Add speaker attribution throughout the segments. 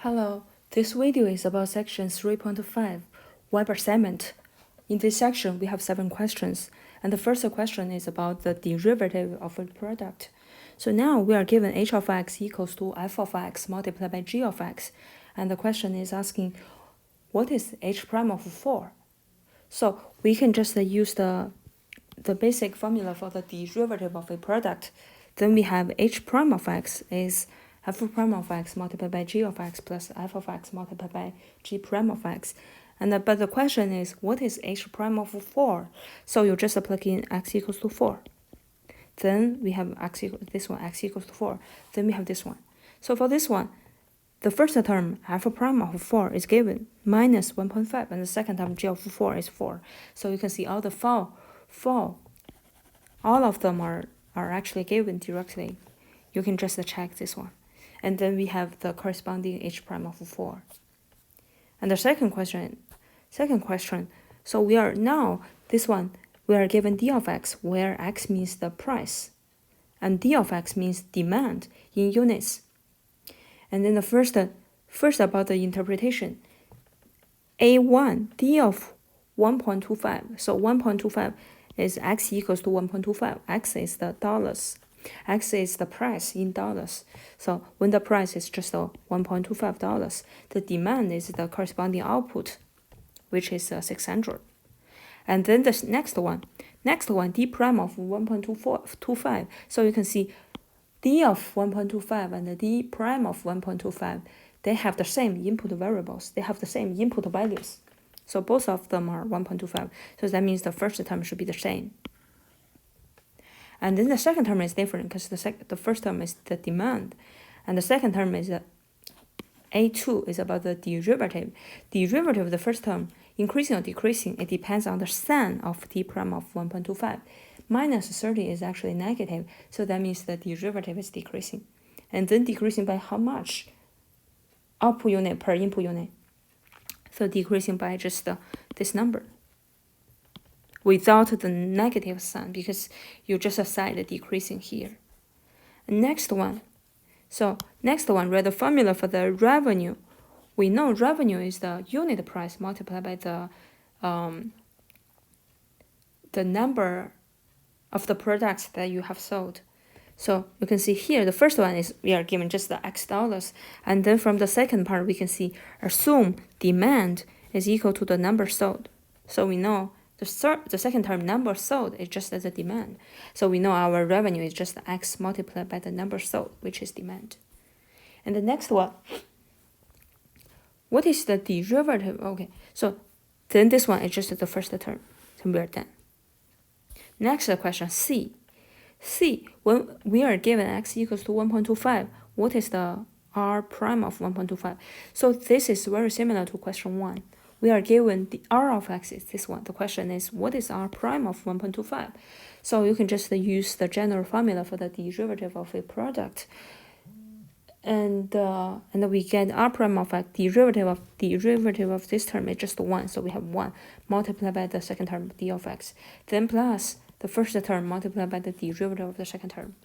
Speaker 1: Hello, this video is about section 3.5, web assignment. In this section, we have 7 questions, and the first question is about the derivative of a product. So now we are given h of x equals to f of x multiplied by g of x, and the question is asking, what is h prime of 4? So we can just use the basic formula for the derivative of a product. Then we have h prime of x is f prime of x multiplied by g of x plus f of x multiplied by g prime of x. But the question is, what is h prime of 4? So you just plug in x equals to 4. Then we have x equals to 4. Then we have this one. So for this one, the first term, f prime of 4, is given minus 1.5, and the second term, g of 4, is 4. So you can see all the four, all of them are actually given directly. You can just check this one. And then we have the corresponding h prime of 4. And the second question, so we are now, this one, we are given d of x, where x means the price, and d of x means demand in units. And then the first about the interpretation, A1, d of 1.25. So 1.25 is x equals to 1.25. X is the dollars. X is the price in dollars. So when the price is just $1.25, the demand is the corresponding output, which is 600. And then the next one, d prime of 1.25. So you can see d of 1.25 and the d prime of 1.25, they have the same input variables. They have the same input values. So both of them are 1.25. So that means the first term should be the same. And then the second term is different because the first term is the demand, and the second term is A2 is about the derivative. Derivative of the first term, increasing or decreasing, it depends on the sign of d prime of 1.25. Minus 30 is actually negative, so that means the derivative is decreasing. And then decreasing by how much? Output unit per input unit. So decreasing by just this number, without the negative sign, because you just assign the decreasing here. Next one, write the formula for the revenue. We know revenue is the unit price multiplied by the number of the products that you have sold. So you can see here, the first one is we are given just the x dollars, and then from the second part we can see assume demand is equal to the number sold. So we know the second term, number sold, is just as a demand. So we know our revenue is just x multiplied by the number sold, which is demand. And the next one, what is the derivative? Okay, so then this one is just the first term. So we are done. Next question, C, when we are given x equals to 1.25, what is the r prime of 1.25? So this is very similar to question 1. We are given the r of x is this one. The question is, what is r prime of 1.25? So you can just use the general formula for the derivative of a product. And we get r prime of x, derivative of this term is just 1. So we have 1 multiplied by the second term, d of x. Then plus the first term multiplied by the derivative of the second term.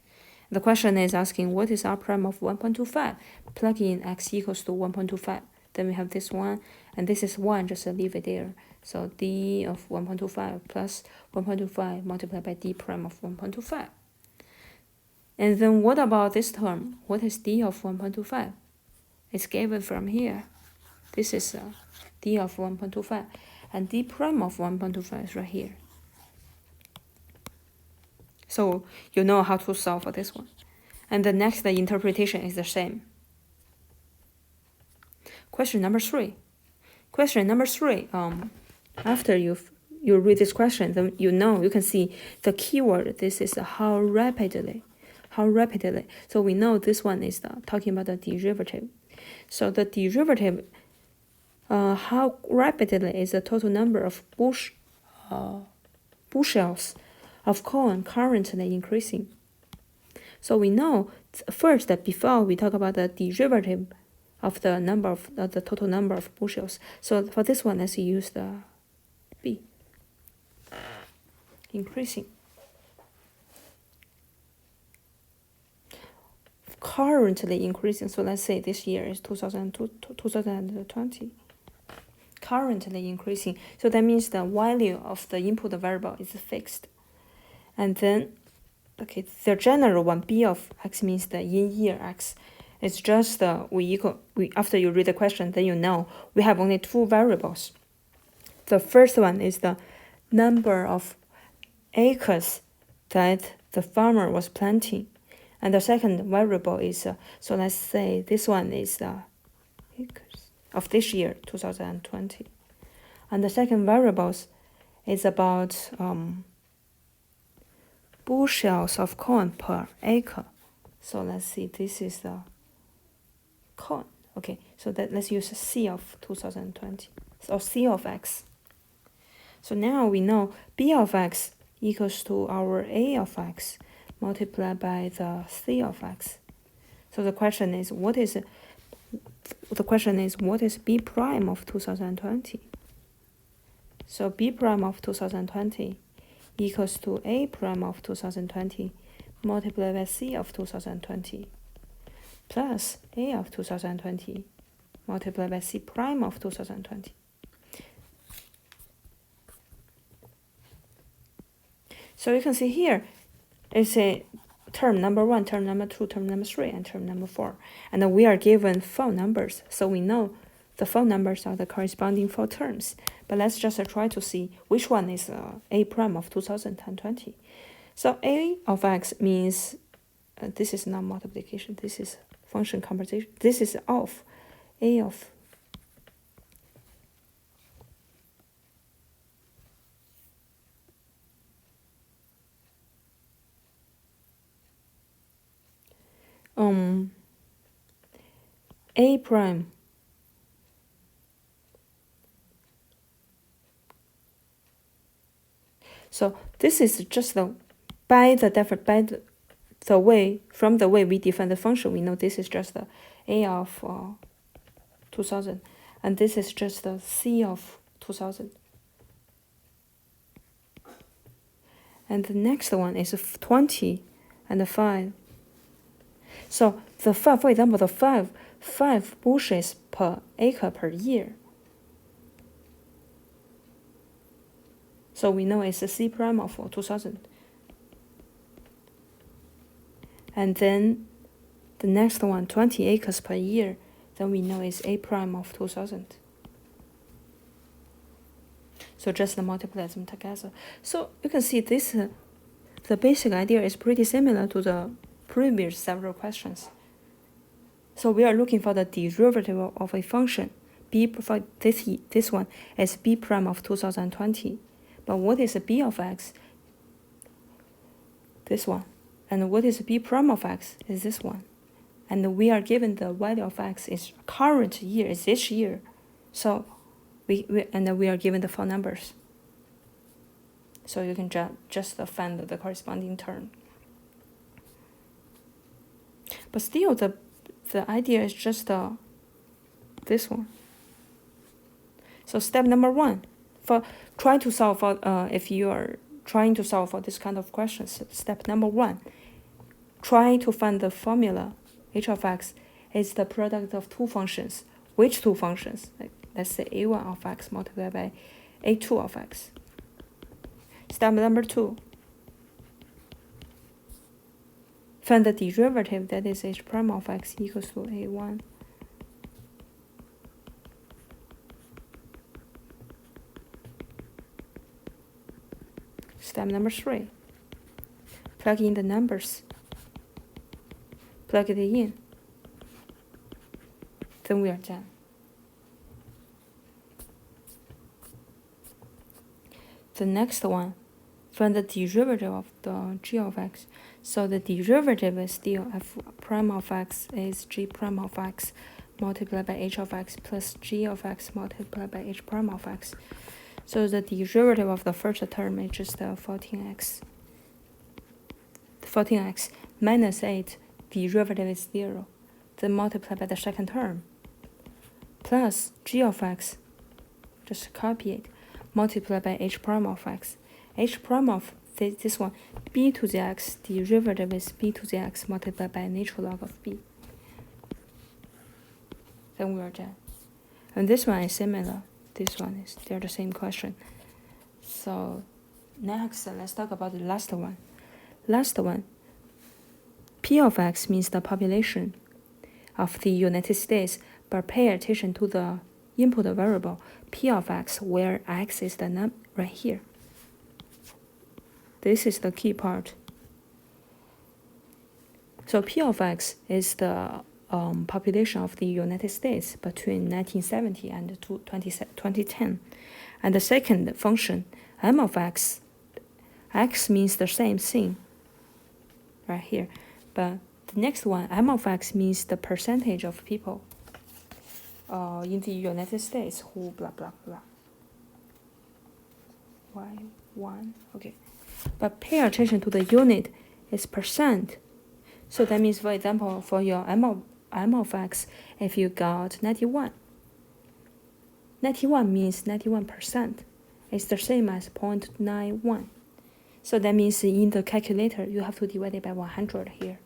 Speaker 1: The question is asking, what is r prime of 1.25? Plug in x equals to 1.25. Then we have this one, and this is 1, just leave it there. So d of 1.25 plus 1.25 multiplied by d prime of 1.25. And then what about this term? What is d of 1.25? It's given from here. This is d of 1.25, and d prime of 1.25 is right here. So you know how to solve for this one. And the next interpretation is the same. Question number 3. After you read this question, then you can see the keyword. This is how rapidly. So we know this one is talking about the derivative. So the derivative, how rapidly is the total number of bushels of corn currently increasing. So we know first that before we talk about the derivative of the number of the total number of bushels. So for this one, let's use the B. Increasing. currently increasing. So let's say this year is 2020. Currently increasing. So that means the value of the input variable is fixed. And then, okay, the general one, b of x means the in year x. It's just after you read the question, then you know we have only two variables. The first one is the number of acres that the farmer was planting. And the second variable is, so let's say this one is acres of this year, 2020. And the second variable is about bushels of corn per acre. So let's see, this is the corn. Okay, so let's use C of 2020, so C of x. So now we know B of x equals to our A of x multiplied by the C of x. So the question is, what is B prime of 2020? So B prime of 2020 equals to A prime of 2020 multiplied by C of 2020 plus A of 2020 multiplied by C prime of 2020. So you can see here, it's a term number 1, term number 2, term number 3, and term number 4. And then we are given 4 numbers, so we know the 4 numbers are the corresponding 4 terms. But let's just try to see which one is A prime of 2020. So A of x means, this is not multiplication, this is function conversion. This is of A of A prime so this is just from the way we define the function, we know this is just the A of 2000, and this is just the C of 2000. And the next one is 20 and the 5. So the 5, for example, the 5 bushels per acre per year. So we know it's a C prime of 2000. And then the next one, 20 acres per year, then we know it's A prime of 2000. So just multiply them together. So you can see this, the basic idea is pretty similar to the previous several questions. So we are looking for the derivative of a function. B for this one is B prime of 2020. But what is B of x? This one. And what is B prime of x is this one. And we are given the value of x is current year, is this year. So we are given the 4 numbers. So you can just find the corresponding term. But still, the idea is just this one. So step number 1, for trying to solve for if you are trying to solve for this kind of questions, step number 1, try to find the formula h of x is the product of 2 functions. Which 2 functions? Like, let's say a1 of x multiplied by a2 of x. Step number 2, find the derivative, that is h prime of x equals to a1. Step number 3, plug in the numbers. Plug it in. Then we are done. The next one, find the derivative of the g of x. So the derivative is still f prime of x is g prime of x multiplied by h of x plus g of x multiplied by h prime of x. So the derivative of the first term is just 14x. 14x minus 8, derivative is 0. Then multiply by the second term. Plus g of x, just copy it, multiply by h prime of x. H prime of this one, b to the x, derivative is b to the x multiplied by natural log of b. Then we are done. And this one is similar. They're the same question. So next, let's talk about the last one. P of x means the population of the United States, but pay attention to the input variable P of x, where x is the number right here. This is the key part. So P of x is the population of the United States between 1970 and 2010. And the second function, M of x, x means the same thing right here. But the next one, M of x, means the percentage of people in the United States who blah, blah, blah. Y1, okay. But pay attention to the unit, it's percent. So that means, for example, for your M of x, if you got 91, 91 means 91%. It's the same as 0.91. So that means in the calculator, you have to divide it by 100 here.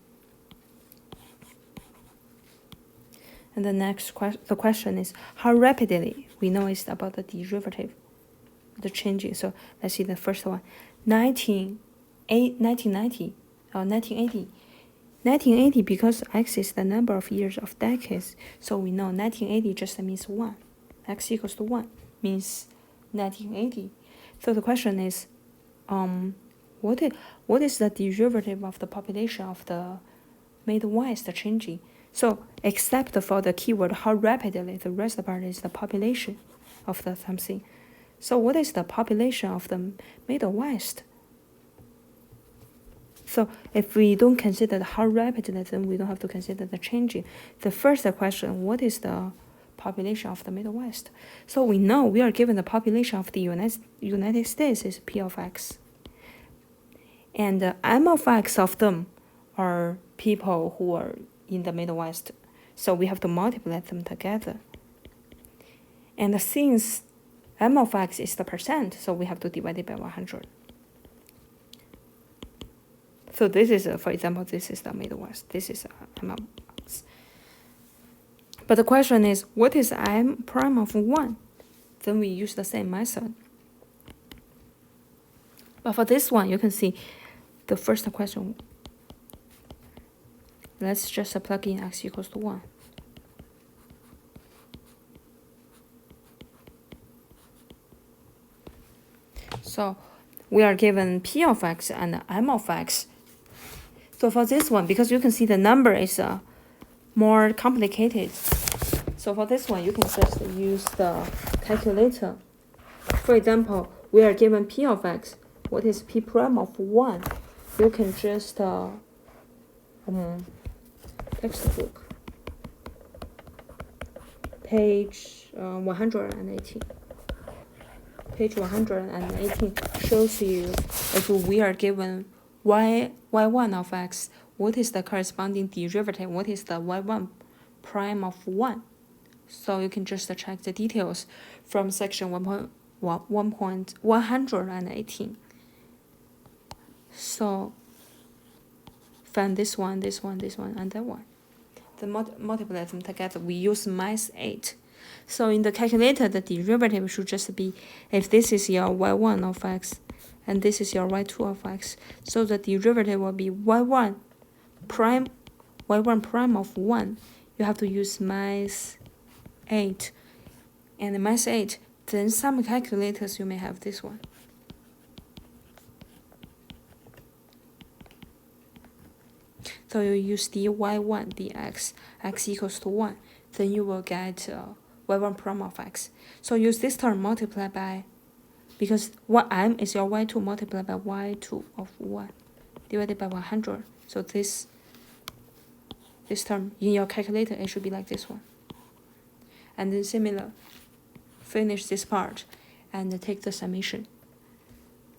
Speaker 1: And the next the question is, how rapidly? We know it's about the derivative, the changing. So let's see the first one. 1980, 1980, because x is the number of years of decades, so we know 1980 just means 1. X equals to 1 means 1980. So the question is, what is the derivative of the population of the Midwest changing? So except for the keyword how rapidly, the rest part is the population of the something. So what is the population of the Midwest? So if we don't consider how rapidly, then we don't have to consider the changing. The first question, what is the population of the Midwest? So we know we are given the population of the United States is P of x. And M of x of them are people who are in the Midwest. So we have to multiply them together. And since M of x is the percent, so we have to divide it by 100. So this is, for example, this is the Midwest. This is M of x. But the question is, what is M prime of 1? Then we use the same method. But for this one, you can see the first question. Let's just plug in x equals to 1. So we are given P of x and M of x. So for this one, because you can see the number is more complicated. So for this one, you can just use the calculator. For example, we are given P of x. What is P prime of 1? You can just textbook, page 118. Page 118 shows you if we are given y1 of x, what is the corresponding derivative? What is the y1 prime of 1? So you can just check the details from section 1.118. So find this one, and that one. Then multiply them together. We use minus 8. So in the calculator, the derivative should just be, if this is your y1 of x, and this is your y2 of x, so the derivative will be y1 prime of 1. You have to use minus 8. And minus 8, then some calculators you may have this one. So you use dy1 dx, x equals to 1. Then you will get y1 prime of x. So use this term multiply by, because ym is your y2 multiplied by y2 of 1 divided by 100. So this term in your calculator, it should be like this one. And then similar, finish this part and take the summation.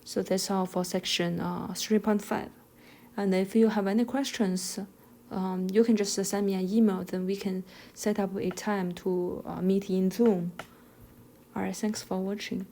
Speaker 1: So that's all for section 3.5. And if you have any questions, you can just send me an email, then we can set up a time to meet in Zoom. Alright, thanks for watching.